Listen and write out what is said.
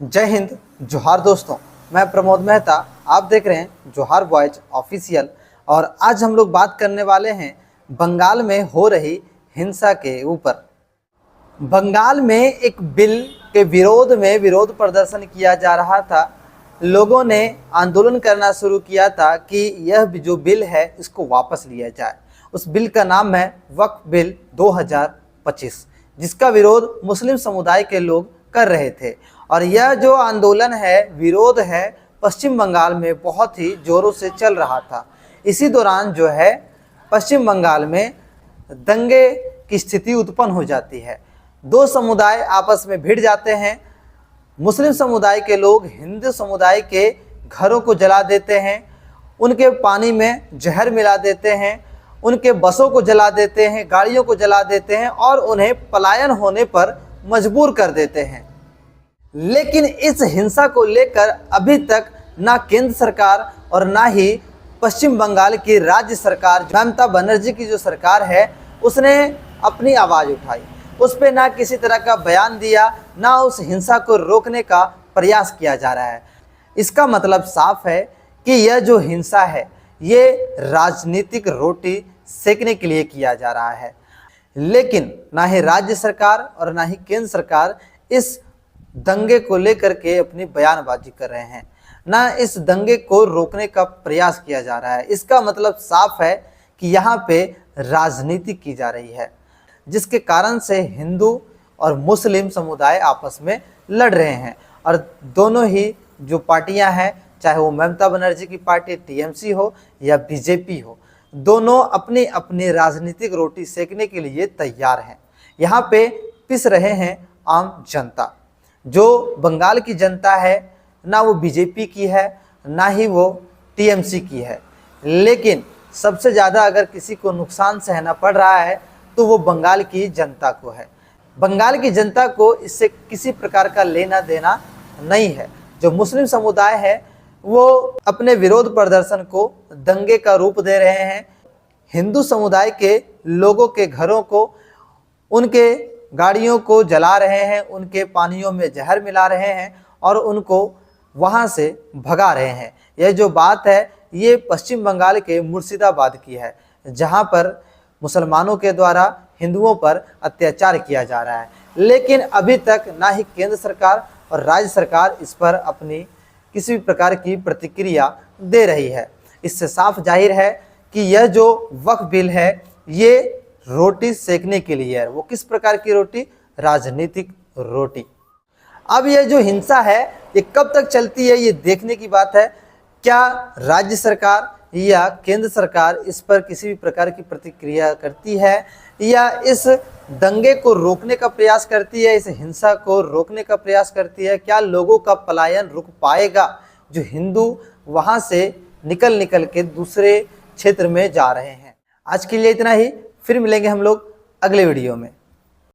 जय हिंद, जोहार दोस्तों। मैं प्रमोद मेहता, आप देख रहे हैं जोहार बॉयज ऑफिशियल। और आज हम लोग बात करने वाले हैं बंगाल में हो रही हिंसा के ऊपर। बंगाल में एक बिल के विरोध में विरोध प्रदर्शन किया जा रहा था। लोगों ने आंदोलन करना शुरू किया था कि यह जो बिल है इसको वापस लिया जाए। उस बिल का नाम है वक्फ बिल 2025, जिसका विरोध मुस्लिम समुदाय के लोग कर रहे थे। और यह जो आंदोलन है, विरोध है, पश्चिम बंगाल में बहुत ही जोरों से चल रहा था। इसी दौरान जो है पश्चिम बंगाल में दंगे की स्थिति उत्पन्न हो जाती है। दो समुदाय आपस में भिड़ जाते हैं। मुस्लिम समुदाय के लोग हिंदू समुदाय के घरों को जला देते हैं, उनके पानी में जहर मिला देते हैं, उनके बसों को जला देते हैं, गाड़ियों को जला देते हैं और उन्हें पलायन होने पर मजबूर कर देते हैं। लेकिन इस हिंसा को लेकर अभी तक ना केंद्र सरकार और ना ही पश्चिम बंगाल की राज्य सरकार, ममता बनर्जी की जो सरकार है, उसने अपनी आवाज़ उठाई। उस पर ना किसी तरह का बयान दिया, ना उस हिंसा को रोकने का प्रयास किया जा रहा है। इसका मतलब साफ है कि यह जो हिंसा है ये राजनीतिक रोटी सेकने के लिए किया जा रहा है। लेकिन ना ही राज्य सरकार और ना ही केंद्र सरकार इस दंगे को लेकर के अपनी बयानबाजी कर रहे हैं, ना इस दंगे को रोकने का प्रयास किया जा रहा है। इसका मतलब साफ है कि यहाँ पे राजनीति की जा रही है, जिसके कारण से हिंदू और मुस्लिम समुदाय आपस में लड़ रहे हैं। और दोनों ही जो पार्टियां हैं, चाहे वो ममता बनर्जी की पार्टी टीएमसी हो या बीजेपी हो, दोनों अपनी अपनी राजनीतिक रोटी सेकने के लिए तैयार हैं। यहाँ पे पिस रहे हैं आम जनता। जो बंगाल की जनता है, ना वो बीजेपी की है, ना ही वो टीएमसी की है। लेकिन सबसे ज़्यादा अगर किसी को नुकसान सहना पड़ रहा है तो वो बंगाल की जनता को है। बंगाल की जनता को इससे किसी प्रकार का लेना देना नहीं है। जो मुस्लिम समुदाय है वो अपने विरोध प्रदर्शन को दंगे का रूप दे रहे हैं। हिंदू समुदाय के लोगों के घरों को, उनके गाड़ियों को जला रहे हैं, उनके पानियों में जहर मिला रहे हैं और उनको वहां से भगा रहे हैं। यह जो बात है ये पश्चिम बंगाल के मुर्शिदाबाद की है, जहां पर मुसलमानों के द्वारा हिंदुओं पर अत्याचार किया जा रहा है। लेकिन अभी तक ना ही केंद्र सरकार और राज्य सरकार इस पर अपनी किसी भी प्रकार की प्रतिक्रिया दे रही है। इससे साफ जाहिर है कि यह जो वक्फ बिल है ये रोटी सेकने के लिए है। वो किस प्रकार की रोटी? राजनीतिक रोटी। अब यह जो हिंसा है ये कब तक चलती है ये देखने की बात है। क्या राज्य सरकार या केंद्र सरकार इस पर किसी भी प्रकार की प्रतिक्रिया करती है या इस दंगे को रोकने का प्रयास करती है, इस हिंसा को रोकने का प्रयास करती है? क्या लोगों का पलायन रुक पाएगा जो हिंदू वहां से निकल के दूसरे क्षेत्र में जा रहे हैं? आज के लिए इतना ही, फिर मिलेंगे हम लोग अगले वीडियो में।